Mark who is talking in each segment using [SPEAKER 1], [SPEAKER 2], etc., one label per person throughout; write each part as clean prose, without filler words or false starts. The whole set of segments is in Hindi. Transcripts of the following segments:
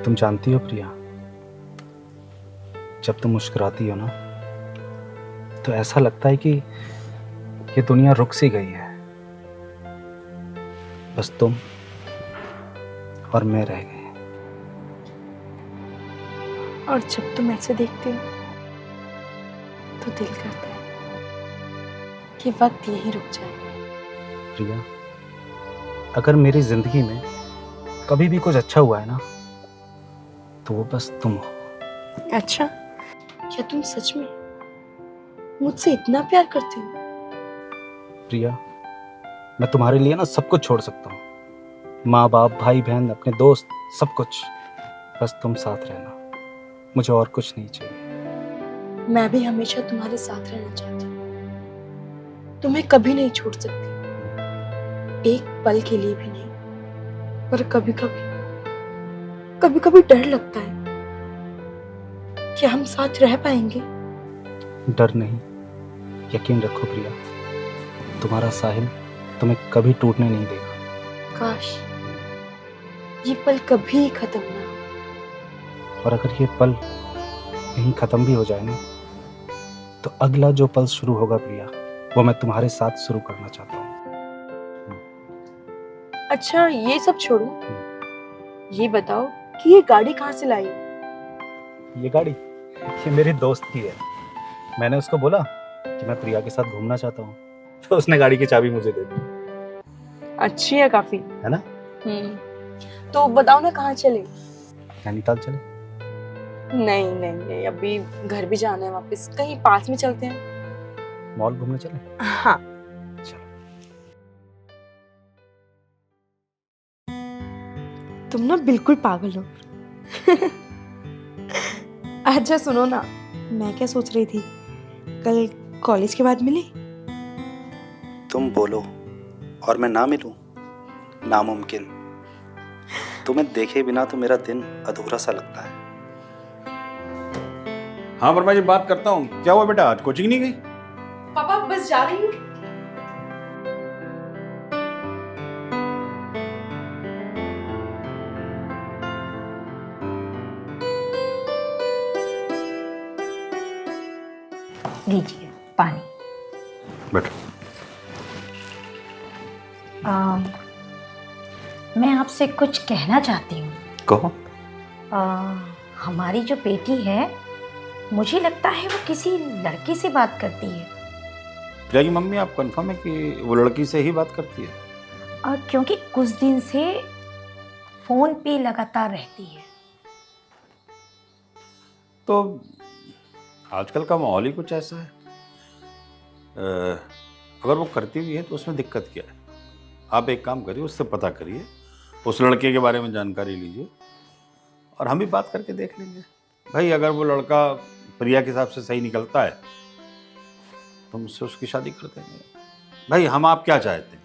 [SPEAKER 1] तुम जानती हो प्रिया, जब तुम मुस्कुराती हो ना तो ऐसा लगता है कि ये दुनिया रुक सी गई है। बस तुम और मैं रह गए।
[SPEAKER 2] और जब तुम ऐसे देखते हो तो दिल करता है कि वक्त यहीं रुक जाए।
[SPEAKER 1] प्रिया, अगर मेरी जिंदगी में कभी भी कुछ अच्छा हुआ है ना तो वो बस तुम हो।
[SPEAKER 2] अच्छा, क्या तुम सच में मुझसे इतना प्यार करते हो?
[SPEAKER 1] प्रिया, मैं तुम्हारे लिए ना सब कुछ छोड़ सकता हूँ, माँ बाप, भाई बहन, अपने दोस्त, सब कुछ। बस तुम साथ रहना, मुझे और कुछ नहीं चाहिए।
[SPEAKER 2] मैं भी हमेशा तुम्हारे साथ रहना चाहती हूँ, तुम्हें कभी नहीं छोड़ सकती, एक पल के लिए भी नहीं। पर कभी कभी डर लगता है कि हम साथ रह पाएंगे।
[SPEAKER 1] डर नहीं, यकीन रखो प्रिया, तुम्हारा साहिल तुम्हें कभी टूटने नहीं देगा।
[SPEAKER 2] काश ये पल कभी खत्म ना हो।
[SPEAKER 1] और अगर ये पल यहीं खत्म भी हो जाए ना तो अगला जो पल शुरू होगा प्रिया, वो मैं तुम्हारे साथ शुरू करना चाहता हूँ।
[SPEAKER 2] अच्छा, ये सब छोड़ो, ये बताओ कि ये गाड़ी कहाँ से लाई?
[SPEAKER 1] ये गाड़ी, ये मेरी दोस्त की है। मैंने उसको बोला कि मैं प्रिया के साथ घूमना चाहता हूँ, तो उसने गाड़ी की चाबी मुझे दे दी।
[SPEAKER 2] अच्छी है काफी,
[SPEAKER 1] है ना?
[SPEAKER 2] तो बताओ ना कहाँ चले?
[SPEAKER 1] नैनीताल चले?
[SPEAKER 2] नहीं नहीं नहीं, अभी घर भी जाना है वापस, कहीं पास में चलते हैं।
[SPEAKER 1] मॉल घूमने चले?
[SPEAKER 2] हाँ।
[SPEAKER 1] चलो।
[SPEAKER 2] तुम ना बिल्कुल पागल हो। अच्छा सुनो ना, मैं क्या सोच रही थी, कल कॉलेज के बाद मिले?
[SPEAKER 1] तुम बोलो और मैं ना मिलूं? नामुमकिन। तुम्हें देखे बिना तो मेरा दिन अधूरा सा लगता है।
[SPEAKER 3] हाँ वर्मा जी, बात करता हूँ। क्या हुआ बेटा, आज कोचिंग नहीं गई?
[SPEAKER 2] पापा बस जा रही हूँ।
[SPEAKER 4] लीजिए पानी।
[SPEAKER 3] बेटा,
[SPEAKER 4] मैं आपसे कुछ कहना चाहती हूँ।
[SPEAKER 3] कहो।
[SPEAKER 4] हमारी जो बेटी है, मुझे लगता है वो किसी लड़की से बात करती है।
[SPEAKER 3] प्रिया की मम्मी, आप कंफर्म है कि वो लड़की से ही बात करती है?
[SPEAKER 4] क्योंकि कुछ दिन से फोन पे लगातार रहती है।
[SPEAKER 3] तो आजकल का माहौल ही कुछ ऐसा है। अगर वो करती भी है तो उसमें दिक्कत क्या है? आप एक काम करिए, उससे पता करिए, उस लड़के के बारे में जानकारी लीजिए और हम भी बात करके देख लेंगे। भाई अगर वो लड़का प्रिया के हिसाब से सही निकलता है तो मुझसे उसकी शादी कर देंगे। भाई हम आप क्या चाहते हैं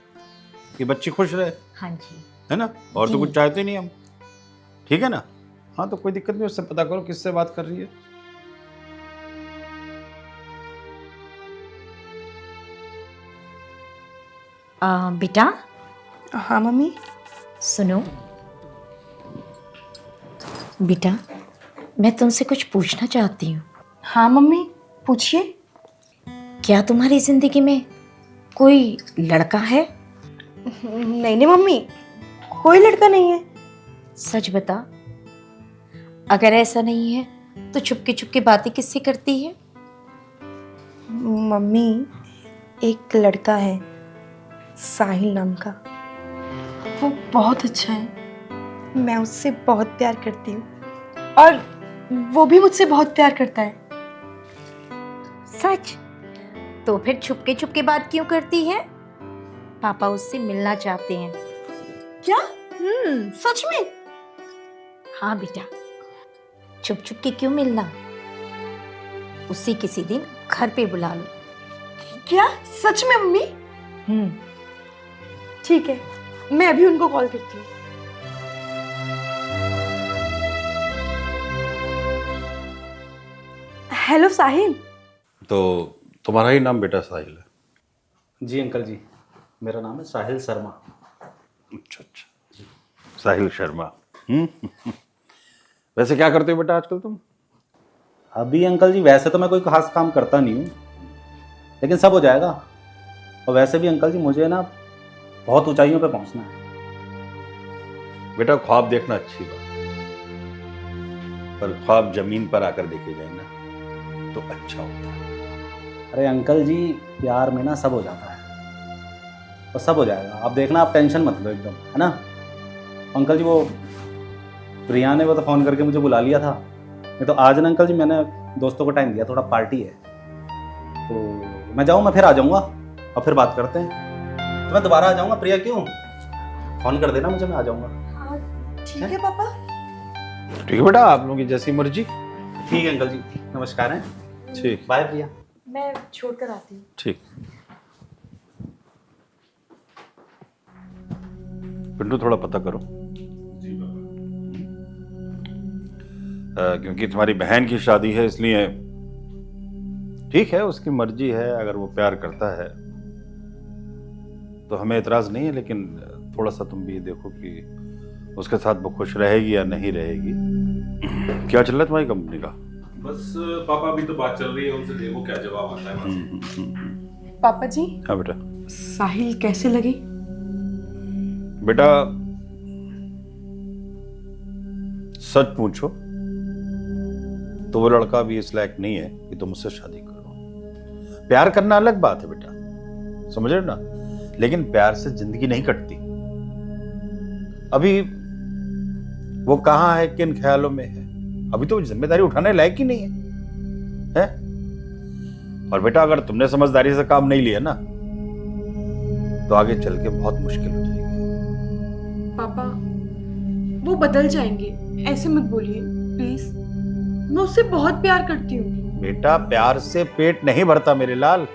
[SPEAKER 3] कि बच्ची खुश रहे,
[SPEAKER 4] हाँ जी।
[SPEAKER 3] है ना? और तो
[SPEAKER 4] जी।
[SPEAKER 3] कुछ चाहते नहीं हम, ठीक है ना? हाँ तो कोई दिक्कत नहीं, उससे पता करो किससे बात कर रही है।
[SPEAKER 4] बेटा
[SPEAKER 2] हाँ मम्मी।
[SPEAKER 4] सुनो, बेटा मैं तुमसे कुछ पूछना चाहती हूँ।
[SPEAKER 2] हाँ मम्मी, पूछिए।
[SPEAKER 4] क्या तुम्हारी जिंदगी में कोई लड़का है?
[SPEAKER 2] नहीं नहीं मम्मी, कोई लड़का नहीं है।
[SPEAKER 4] सच बता, अगर ऐसा नहीं है तो चुपके चुपके बातें किससे करती है?
[SPEAKER 2] मम्मी, एक लड़का है साहिल नाम का, वो बहुत अच्छा है, मैं उससे बहुत प्यार करती हूँ और वो भी मुझसे बहुत प्यार करता है।
[SPEAKER 4] सच? तो फिर छुपके छुपके बात क्यों करती है? पापा उससे मिलना चाहते हैं।
[SPEAKER 2] क्या? सच में?
[SPEAKER 4] हाँ बेटा, छुप छुप के क्यों मिलना, उसे किसी दिन घर पे बुला लो।
[SPEAKER 2] क्या सच में मम्मी? ठीक है, मैं अभी उनको कॉल करती हूँ। हेलो साहिल।
[SPEAKER 3] तो तुम्हारा ही नाम बेटा साहिल है?
[SPEAKER 1] जी अंकल जी, मेरा नाम है साहिल शर्मा।
[SPEAKER 3] अच्छा अच्छा, साहिल शर्मा। वैसे क्या करते हो बेटा आजकल तुम?
[SPEAKER 1] अभी अंकल जी वैसे तो मैं कोई खास काम करता नहीं हूँ, लेकिन सब हो जाएगा। और वैसे भी अंकल जी मुझे ना बहुत ऊंचाइयों पे पहुंचना है।
[SPEAKER 3] बेटा ख्वाब देखना अच्छी बात, पर ख्वाब जमीन पर आकर देखे जाए ना तो अच्छा होता है।
[SPEAKER 1] अरे अंकल जी, प्यार में ना सब हो जाता है और सब हो जाएगा। आप देखना, आप टेंशन मत लो एकदम, है ना। अंकल जी वो प्रिया ने वो तो फ़ोन करके मुझे बुला लिया था। नहीं तो आज ना अंकल जी मैंने दोस्तों को टाइम दिया, थोड़ा पार्टी है, तो मैं जाऊँ, मैं फिर आ जाऊँगा और फिर बात करते हैं। तो मैं दोबारा आ जाऊँगा। प्रिया क्यों, फ़ोन कर देना मुझे, मैं आ जाऊँगा।
[SPEAKER 2] हाँ ठीक है पापा।
[SPEAKER 3] ठीक है बेटा, आप लोगों की जैसी मर्जी।
[SPEAKER 1] ठीक है अंकल जी, नमस्कार हैं।
[SPEAKER 3] ठीक
[SPEAKER 1] बाय प्रिया।
[SPEAKER 2] मैं छोड़कर आती हूँ।
[SPEAKER 3] ठीक। पिंटू थोड़ा पता करो। क्योंकि तुम्हारी बहन की शादी है, इसलिए ठीक है, उसकी मर्जी है। अगर वो प्यार करता है तो हमें एतराज नहीं है, लेकिन थोड़ा सा तुम भी देखो कि उसके साथ वो खुश रहेगी या नहीं रहेगी। क्या चल रहा है तुम्हारी कंपनी का?
[SPEAKER 5] बस पापा अभी तो बात चल रही है, उनसे देखो क्या जवाब आता है।
[SPEAKER 2] पापा जी,
[SPEAKER 3] हाँ बेटा।
[SPEAKER 2] साहिल कैसे लगी?
[SPEAKER 3] बेटा सच पूछो तो वो लड़का भी इस लायक नहीं है कि तुम उससे शादी करो। प्यार करना अलग बात है बेटा, समझ रहे हो ना, लेकिन प्यार से जिंदगी नहीं कटती। अभी वो कहाँ है, किन ख्यालों में है, अभी तो जिम्मेदारी उठाने लायक ही नहीं है, है? और बेटा अगर तुमने समझदारी से काम नहीं लिया ना तो आगे चल के बहुत मुश्किल हो जाएगी।
[SPEAKER 2] पापा वो बदल जाएंगे, ऐसे मत बोलिए प्लीज। मैं उससे बहुत प्यार करती हूँ।
[SPEAKER 3] बेटा प्यार से पेट नहीं भरता मेरे लाल,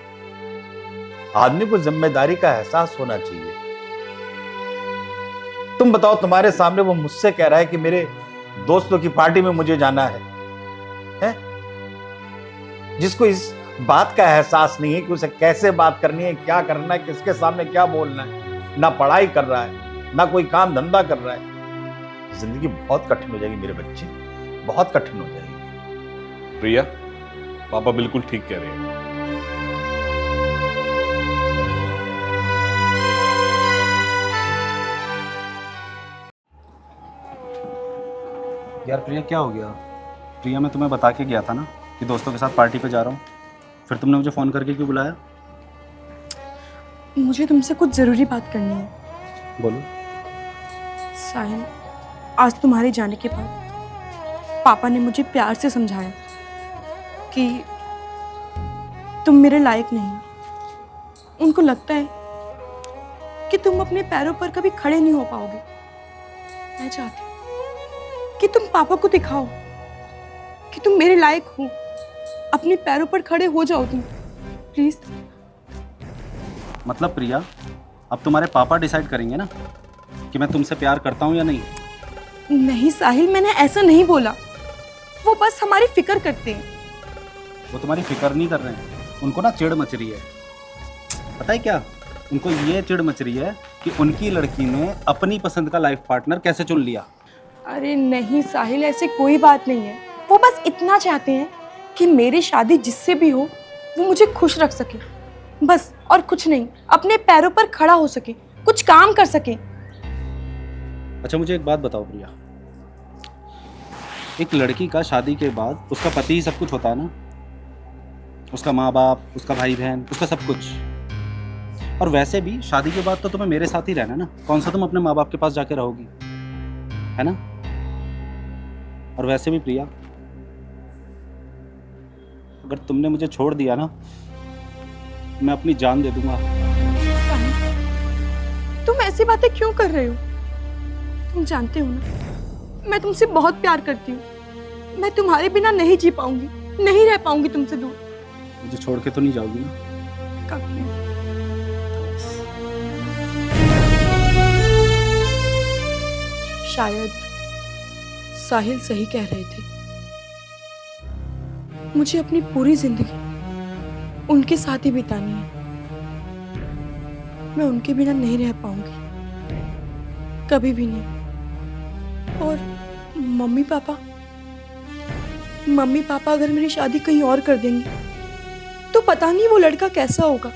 [SPEAKER 3] आदमी को जिम्मेदारी का एहसास होना चाहिए। तुम बताओ, तुम्हारे सामने वो मुझसे कह रहा है कि मेरे दोस्तों की पार्टी में मुझे जाना है, हैं? जिसको इस बात का एहसास नहीं है कि उसे कैसे बात करनी है, क्या करना है, किसके सामने क्या बोलना है। ना पढ़ाई कर रहा है, ना कोई काम धंधा कर रहा है। जिंदगी बहुत कठिन हो जाएगी मेरे बच्चे, बहुत कठिन हो जाएगी।
[SPEAKER 5] प्रिया, पापा बिल्कुल ठीक कह रहे हैं।
[SPEAKER 1] यार प्रिया क्या हो गया? प्रिया मैं तुम्हें बता के गया था ना कि दोस्तों के साथ पार्टी पे जा रहा हूँ, फिर तुमने मुझे फ़ोन करके क्यों बुलाया?
[SPEAKER 2] मुझे तुमसे कुछ जरूरी बात करनी है।
[SPEAKER 1] बोलो।
[SPEAKER 2] साहिल, आज तुम्हारे जाने के बाद पापा ने मुझे प्यार से समझाया कि तुम मेरे लायक नहीं हो। उनको लगता है कि तुम अपने पैरों पर कभी खड़े नहीं हो पाओगे। मैं चाहती हूँ कि तुम पापा को दिखाओ कि तुम मेरे लायक हो। अपने पैरों पर खड़े हो जाओ तुम, प्लीज।
[SPEAKER 1] मतलब प्रिया, अब तुम्हारे पापा डिसाइड करेंगे ना कि मैं तुमसे प्यार करता हूँ या नहीं?
[SPEAKER 2] नहीं साहिल, मैंने ऐसा नहीं बोला। वो बस हमारी फिक्र करते हैं।
[SPEAKER 1] वो तुम्हारी फिक्र नहीं कर रहे हैं, उनको ना चिढ़ मच रही है। पता है क्या, उनको ये चिढ़ मच रही है कि उनकी लड़की ने अपनी पसंद का लाइफ पार्टनर कैसे चुन लिया।
[SPEAKER 2] अरे नहीं साहिल, ऐसे कोई बात नहीं है। वो बस इतना चाहते हैं कि मेरी शादी जिससे भी हो वो मुझे खुश रख सके, बस, और कुछ नहीं। अपने पैरों पर खड़ा हो सके, कुछ काम कर सके।
[SPEAKER 1] अच्छा मुझे एक बात बताओ प्रिया, एक लड़की का शादी के बाद उसका पति ही सब कुछ होता है ना, उसका माँ बाप, उसका भाई बहन, उसका सब कुछ। और वैसे भी शादी के बाद तो तुम्हें मेरे साथ ही रहना ना, कौन सा तुम अपने माँ बाप के पास जाके रहोगी, है ना। और वैसे भी प्रिया, अगर तुमने मुझे छोड़ दिया ना, मैं अपनी जान दे दूंगा।
[SPEAKER 2] साहिल, तुम ऐसी बातें क्यों कर रहे हो? तुम जानते हो ना, मैं तुमसे बहुत प्यार करती हूँ। मैं तुम्हारे बिना नहीं जी पाऊंगी, नहीं रह पाऊंगी तुमसे दूर।
[SPEAKER 1] मुझे छोड़ के तो नहीं जाओगी ना?
[SPEAKER 2] कभी नहीं। शायद साहिल सही कह रहे थे। मुझे अपनी पूरी जिंदगी उनके साथ ही बितानी है। मैं उनके बिना नहीं रह पाऊंगी, कभी भी नहीं। और मम्मी पापा, मम्मी पापा अगर मेरी शादी कहीं और कर देंगे तो पता नहीं वो लड़का कैसा होगा,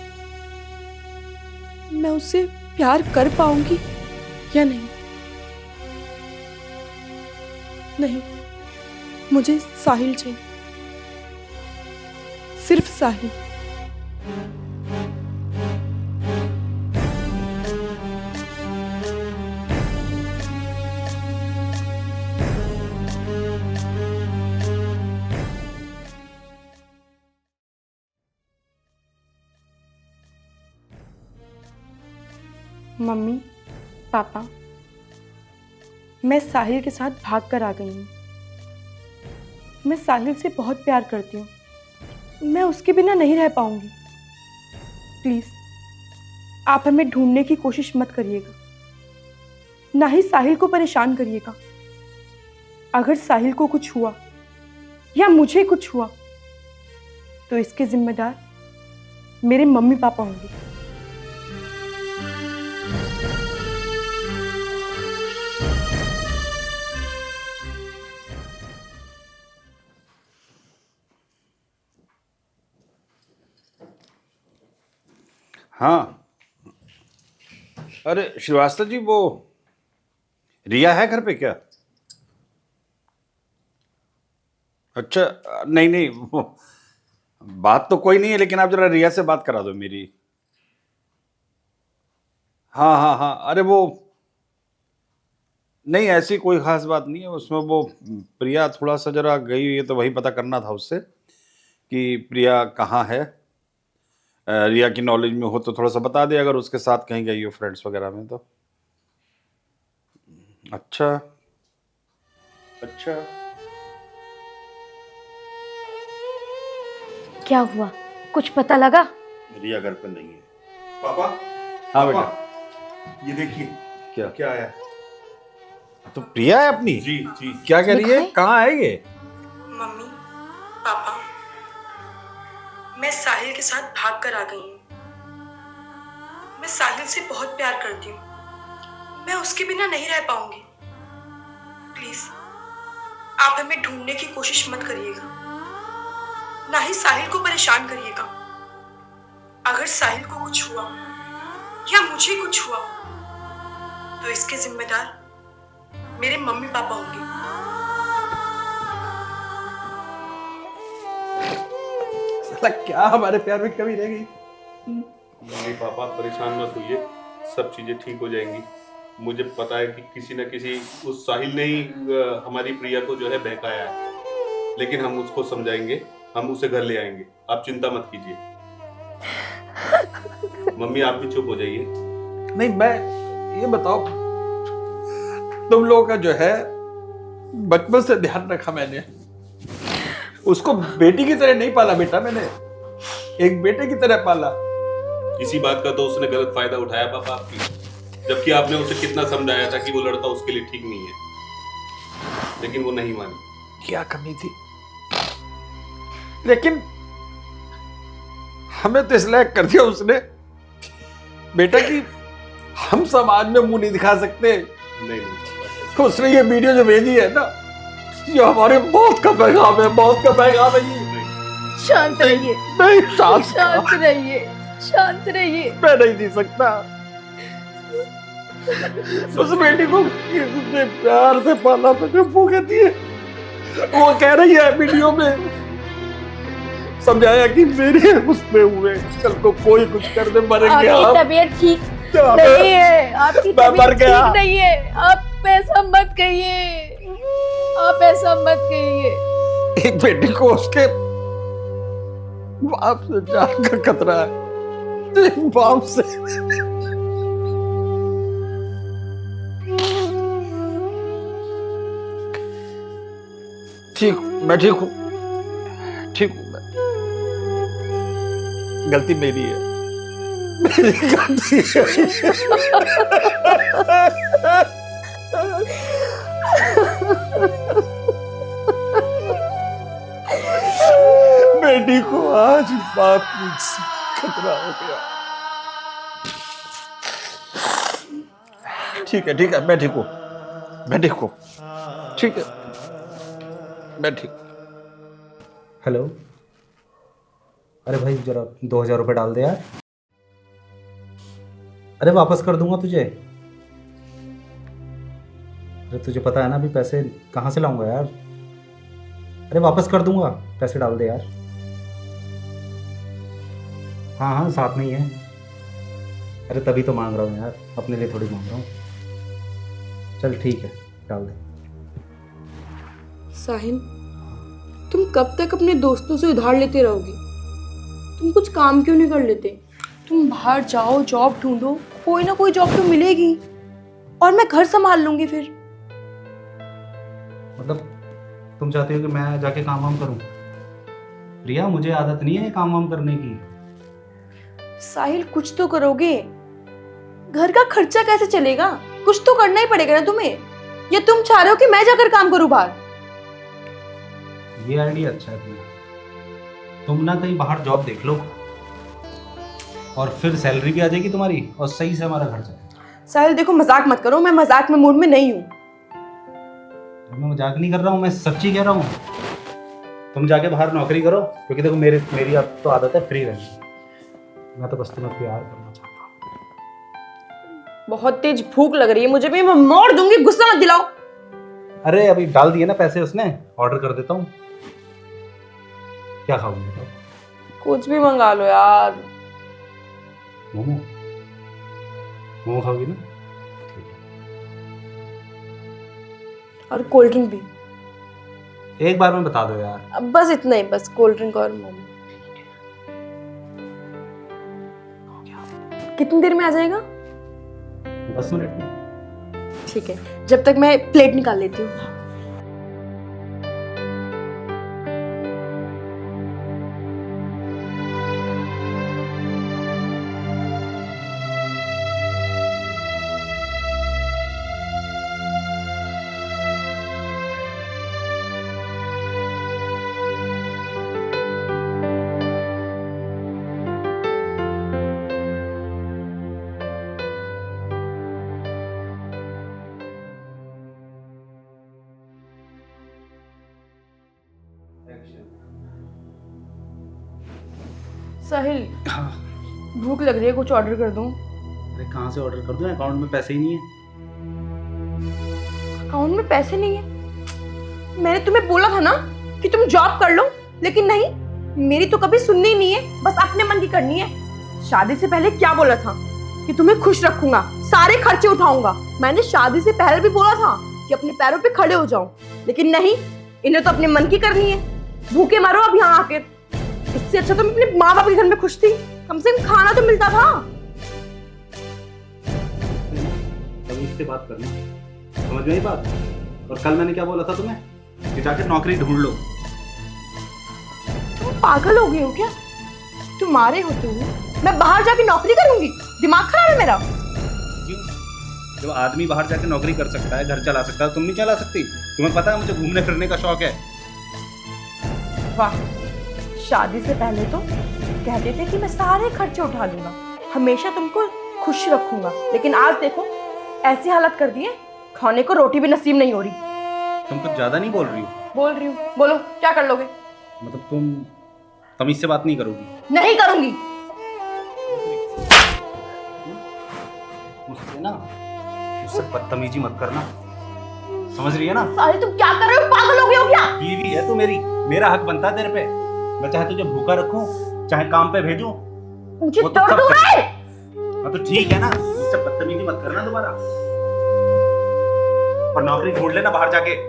[SPEAKER 2] मैं उससे प्यार कर पाऊंगी या नहीं। नहीं, मुझे साहिल चाहिए, सिर्फ साहिल। मम्मी पापा, मैं साहिल के साथ भाग कर आ गई हूँ। मैं साहिल से बहुत प्यार करती हूँ, मैं उसके बिना नहीं रह पाऊंगी। प्लीज आप हमें ढूंढने की कोशिश मत करिएगा, ना ही साहिल को परेशान करिएगा। अगर साहिल को कुछ हुआ या मुझे कुछ हुआ तो इसके जिम्मेदार मेरे मम्मी पापा होंगे।
[SPEAKER 3] हाँ, अरे श्रीवास्तव जी, वो रिया है घर पे क्या? अच्छा, नहीं नहीं, वो बात तो कोई नहीं है, लेकिन आप जरा रिया से बात करा दो मेरी। हाँ हाँ हाँ, अरे वो नहीं, ऐसी कोई खास बात नहीं है उसमें। वो प्रिया थोड़ा सा जरा गई हुई है, तो वही पता करना था उससे कि प्रिया कहाँ है। रिया की नॉलेज में हो तो थोड़ा सा बता दे, अगर उसके साथ कहीं गई हो फ्रेंड्स वगैरह में तो। अच्छा अच्छा,
[SPEAKER 4] क्या हुआ, कुछ पता लगा?
[SPEAKER 3] रिया घर पर नहीं है।
[SPEAKER 5] पापा,
[SPEAKER 3] हाँ
[SPEAKER 5] पापा,
[SPEAKER 3] बेटा।
[SPEAKER 5] ये देखिए
[SPEAKER 3] क्या
[SPEAKER 5] क्या आया।
[SPEAKER 3] तो प्रिया है अपनी?
[SPEAKER 5] जी जी।
[SPEAKER 3] क्या कह रही है,
[SPEAKER 4] दिखाएं?
[SPEAKER 3] कहाँ है ये?
[SPEAKER 2] मम्मी पापा, मैं साहिल के साथ भाग कर आ गई हूँ। मैं साहिल से बहुत प्यार करती हूँ, मैं उसके बिना नहीं रह पाऊंगी। प्लीज आप हमें ढूंढने की कोशिश मत करिएगा, ना ही साहिल को परेशान करिएगा। अगर साहिल को कुछ हुआ या मुझे कुछ हुआ तो इसके जिम्मेदार मेरे मम्मी पापा होंगे।
[SPEAKER 6] साला क्या हमारे प्यार में कमी रह गई?
[SPEAKER 5] नहीं पापा, परेशान मत होइए, सब चीजें ठीक हो जाएंगी। मुझे पता है कि किसी न किसी उस साहिल ने ही हमारी प्रिया को जो है बहकाया है, लेकिन हम उसको समझाएंगे, हम उसे घर ले आएंगे, आप चिंता मत कीजिए। मम्मी आप भी चुप हो जाइए।
[SPEAKER 6] नहीं, मैं ये बताओ, तुम लोगों का जो है बचपन से ध्यान रखा मैंने, उसको बेटी की तरह नहीं पाला बेटा, मैंने एक बेटे की तरह पाला।
[SPEAKER 5] इसी बात का तो उसने गलत फायदा उठाया पापा आपकी, जबकि आपने उसे कितना समझाया था कि वो लड़का उसके लिए ठीक नहीं है, लेकिन वो नहीं मानी।
[SPEAKER 6] क्या कमी थी, लेकिन हमें तो इस लायक कर दिया उसने बेटा कि हम समाज में मुंह नहीं दिखा सकते।
[SPEAKER 5] नहीं
[SPEAKER 6] तो उसने ये वीडियो जो भेजी है ना, ये हमारे मौत का पैगाम है, मौत का पैगाम है ये।
[SPEAKER 4] शांत रहिए,
[SPEAKER 6] नहीं, शांत
[SPEAKER 4] शांत रहिए, शांत रहिए।
[SPEAKER 6] मैं नहीं जी सकता। उस बेटी को कितने प्यार से पाला मैंने, वो कहती है, वो कह रही है वीडियो में, समझाया कि मेरे उसमें हुए, कल को कोई कुछ कर दे, मरेंगे
[SPEAKER 4] आपकी
[SPEAKER 6] आप।
[SPEAKER 4] तबीयत ठीक नहीं है, आपकी
[SPEAKER 6] मैं मर
[SPEAKER 4] तबीयत
[SPEAKER 6] गया।
[SPEAKER 4] ठीक नहीं है, आप ऐसा मत कहिए, आप ऐसा मत कहिए।
[SPEAKER 6] एक बेटी को उसके बाप से जान का खतरा है, एक बाप से। ठीक, मैं ठीक हूँ, ठीक हूँ मैं। गलती मेरी है, मेरी गलती बेटी को आज बाप से खतरा हो गया। ठीक है, मैं ठीक हूँ, मैं ठीक हूँ, ठीक है, मैं ठीक हूँ।
[SPEAKER 1] हेलो। अरे भाई जरा 2,000 रुपये डाल दे यार। अरे वापस कर दूंगा तुझे। अरे तुझे पता है ना अभी पैसे कहाँ से लाऊंगा यार। अरे वापस कर दूंगा, पैसे डाल दे यार। हाँ हाँ साथ में ही है। अरे तभी तो मांग रहा हूँ यार, अपने लिए थोड़ी मांग रहा हूँ। चल ठीक है, डाल दे।
[SPEAKER 2] साहिल, तुम कब तक अपने दोस्तों से उधार लेते रहोगे? तुम कुछ काम क्यों नहीं कर लेते? तुम बाहर जाओ, जॉब ढूंढो, कोई ना कोई जॉब तो मिलेगी और मैं घर संभाल लूंगी फिर।
[SPEAKER 1] मतलब तुम चाहते हो कि मैं जाके काम वाम करूं? प्रिया मुझे आदत नहीं है काम वाम करने की।
[SPEAKER 2] साहिल कुछ तो करोगे, घर का खर्चा कैसे चलेगा? कुछ तो करना ही पड़ेगा ना तुम्हें। या तुम चाह रहे हो कि मैं जाकर काम करूं बाहर?
[SPEAKER 1] ये आइडिया अच्छा है प्रिया। तुम ना कहीं बाहर जॉब देख लो और फिर सैलरी भी आ जाएगी तुम्हारी और सही से हमारा घर चलेगा।
[SPEAKER 2] साहिल देखो, मजाक मत करो, मैं मजाक में मूड में नहीं हूँ।
[SPEAKER 1] मैं मजाक नहीं कर रहा हूँ, मैं सच्ची कह रहा हूँ। तुम जाके बाहर नौकरी करो, क्योंकि देखो मेरी अब तो आदत है फ्री रहने की। मैं तो बस तुम्हें प्यार करना चाहता हूँ।
[SPEAKER 2] बहुत तेज भूख लग रही है मुझे भी, मैं मार दूंगी, गुस्सा मत दिलाओ।
[SPEAKER 1] अरे अभी डाल दिए ना पैसे उसने, ऑर्डर कर देता हूँ। क्या खाओगे बताओ?
[SPEAKER 2] कुछ भी मंगा लो यार।
[SPEAKER 1] मोमो? मोमो खाओगी ना? ठीक
[SPEAKER 2] और कोल्ड ड्रिंक भी।
[SPEAKER 1] है, एक बार में बता दो यार।
[SPEAKER 2] अब बस इतना ही, बस कोल्ड ड्रिंक और मोमो। कितनी देर में आ जाएगा?
[SPEAKER 1] 10 मिनट में।
[SPEAKER 2] ठीक है, जब तक मैं प्लेट निकाल लेती हूँ। साहिल, भूख लग रही है, कुछ ऑर्डर कर दूं?
[SPEAKER 1] अरे कहाँ से ऑर्डर कर दूं? अकाउंट में पैसे ही नहीं है।
[SPEAKER 2] अकाउंट में पैसे नहीं है? मैंने तुम्हें बोला था ना कि तुम जॉब कर लो, लेकिन नहीं, मेरी तो कभी सुननी नहीं है, बस अपने मन की करनी है। शादी से पहले क्या बोला था कि तुम्हें खुश रखूंगा, सारे खर्चे उठाऊंगा। मैंने शादी से पहले भी बोला था कि अपने पैरों पे खड़े हो जाऊं, लेकिन नहीं, इन्हें तो अपने मन की करनी है। भूखे मरो अब यहाँ आके। इससे अच्छा तो मैं अपने माँ बाप के घर में खुश थी, कम से कम खाना तो मिलता था।
[SPEAKER 1] तभी इससे बात करना, समझ में आई बात? और कल मैंने क्या बोला था तुम्हें कि जाके नौकरी ढूंढ लो।
[SPEAKER 2] तुम पागल हो गए हो क्या? तुम्हारे होते हुए मैं बाहर जाके नौकरी करूंगी? दिमाग खराब है मेरा।
[SPEAKER 1] क्यों? जब आदमी बाहर जाके नौकरी कर सकता है, घर चला सकता है, तुम नहीं चला सकती? तुम्हें पता है मुझे घूमने फिरने का शौक है।
[SPEAKER 2] वाह, शादी से पहले तो कहते थे कि मैं सारे खर्चे उठा लूंगा, हमेशा तुमको खुश रखूंगा, लेकिन आज देखो ऐसी हालत कर दी है, खाने को रोटी भी नसीब नहीं हो रही।
[SPEAKER 1] तुम कुछ ज्यादा नहीं बोल रही हो?
[SPEAKER 2] बोल रही हूँ, बोलो क्या कर लोगे?
[SPEAKER 1] मतलब तुम तमीज से बात नहीं करोगी?
[SPEAKER 2] नहीं करूंगी।
[SPEAKER 1] मुझसे ना, मुझसे बदतमीजी मत करना, समझ रही है ना?
[SPEAKER 2] साले तुम क्या कर रहे हो? पागल हो गए हो क्या?
[SPEAKER 1] बीवी है तू मेरी, मेरा हक बनता है तेरे पे। मैं चाहे तुझे भूखा रखूं, चाहे काम पे भेजूं,
[SPEAKER 2] मुझे
[SPEAKER 1] वो तो
[SPEAKER 2] तोड़
[SPEAKER 1] सब
[SPEAKER 2] दूंगा।
[SPEAKER 1] हाँ तो ठीक है ना, मुझसे बदतमीजी मत करना दोबारा। और नौकरी ढूंढ लेना बाहर जाके।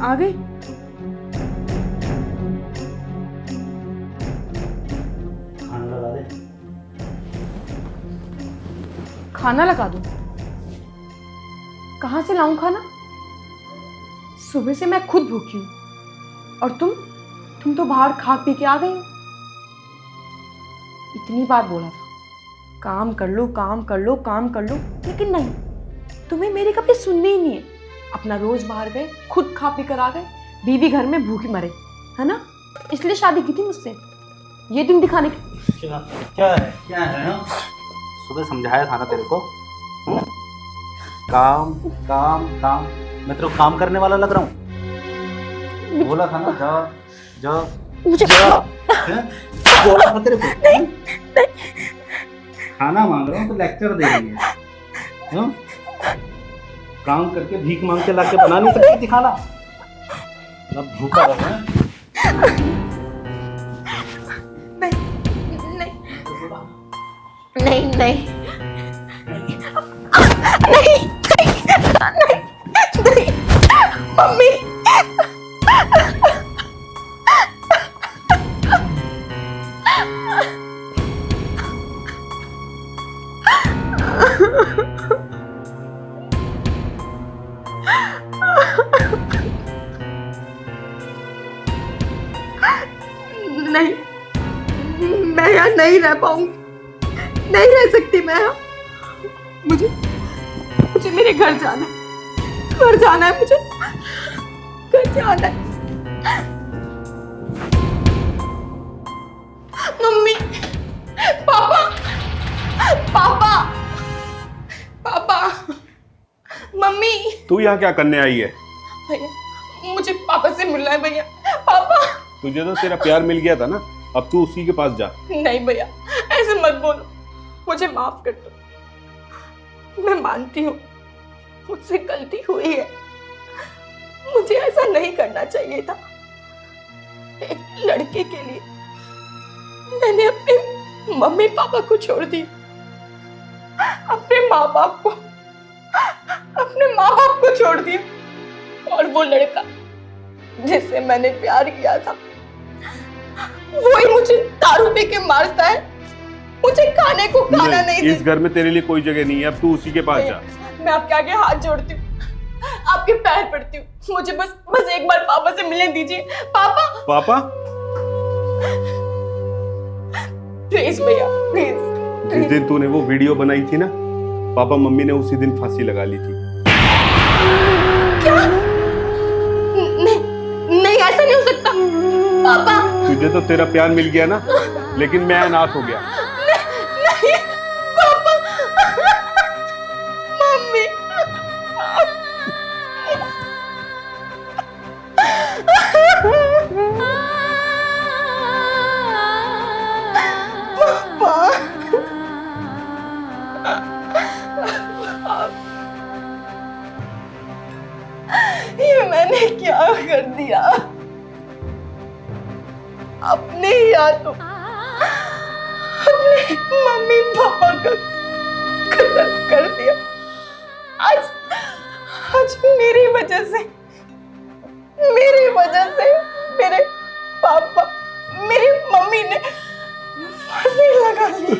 [SPEAKER 2] आ गई?
[SPEAKER 1] खाना लगा दे।
[SPEAKER 2] खाना लगा दूं? कहाँ से लाऊं खाना? सुबह से मैं खुद भूखी हूँ और तुम तो बाहर खा पी के आ गई हो। इतनी बार बोला था काम कर लो काम कर लो काम कर लो, लेकिन नहीं, तुम्हें मेरी कभी सुननी ही नहीं है। अपना रोज बाहर गए, खुद खा पी कर आ गए, बीवी घर में भूखी मरे, है ना? इसलिए शादी की थी मुझसे, ये दिन दिखाने की।
[SPEAKER 1] क्या है हाँ? सुबह समझाया था ना तेरे को। काम काम काम, मैं तेरे को काम करने वाला लग रहा हूँ? बोला था ना जा जा
[SPEAKER 2] मुझे
[SPEAKER 1] हैं? बोला था तेरे को। खाना मांग रहा हूँ तो लेक्चर दे रही है हाँ? काम करके भीख मांग के लाके बना नहीं सकती थी खाना? ना भूखा रहा है।
[SPEAKER 2] नहीं नहीं नहीं नहीं, मम्मी। नहीं, मैं यहाँ नहीं रह पाऊंगी, नहीं रह सकती मैं यहाँ। मुझे मेरे घर जाना है, घर जाना है, मुझे घर जाना है। मम्मी, पापा, पापा, पापा, मम्मी।
[SPEAKER 5] तू यहाँ क्या करने आई है?
[SPEAKER 2] भैया, मुझे पापा से मिलना है भैया। पापा।
[SPEAKER 5] तुझे तो तेरा प्यार मिल गया था ना, अब तू उसी के पास जा।
[SPEAKER 2] नहीं भैया, ऐसे मत बोलो, मुझे माफ कर दो। मैं मानती हूँ मुझसे गलती हुई है, मुझे ऐसा नहीं करना चाहिए था। एक लड़के के लिए मैंने अपने मम्मी पापा को छोड़ दिया, अपने माँ बाप को छोड़ दिया, और वो लड़का जिससे मैंने प्यार किया था वही मुझे दारू पी के मारता है, मुझे खाने को खाना नहीं
[SPEAKER 5] इस घर में तेरे लिए कोई जगह नहीं है, अब तू उसी के पास जा।
[SPEAKER 2] मैं आपके आगे हाथ जोड़ती हूँ, आपके पैर पड़ती हूँ, मुझे बस एक बार पापा से मिलने दीजिए। पापा।
[SPEAKER 5] पापा?
[SPEAKER 2] प्लीज भैया, प्लीज।
[SPEAKER 5] जिस दिन तूने वो वीडियो बनाई थी ना, पापा मम्मी ने उसी दिन फांसी लगा ली थी।
[SPEAKER 2] क्या? नहीं, ऐसा नहीं हो सकता पापा।
[SPEAKER 5] तुझे तो तेरा प्यार मिल गया ना, लेकिन मैं अनाथ हो गया।
[SPEAKER 2] नहीं पापा, मम्मी। ये मैंने क्या कर दिया? अपने ही हाथों अपने मम्मी पापा का कत्ल कर दिया। आज मेरी वजह से मेरे पापा, मेरी मम्मी ने फांसी लगा ली।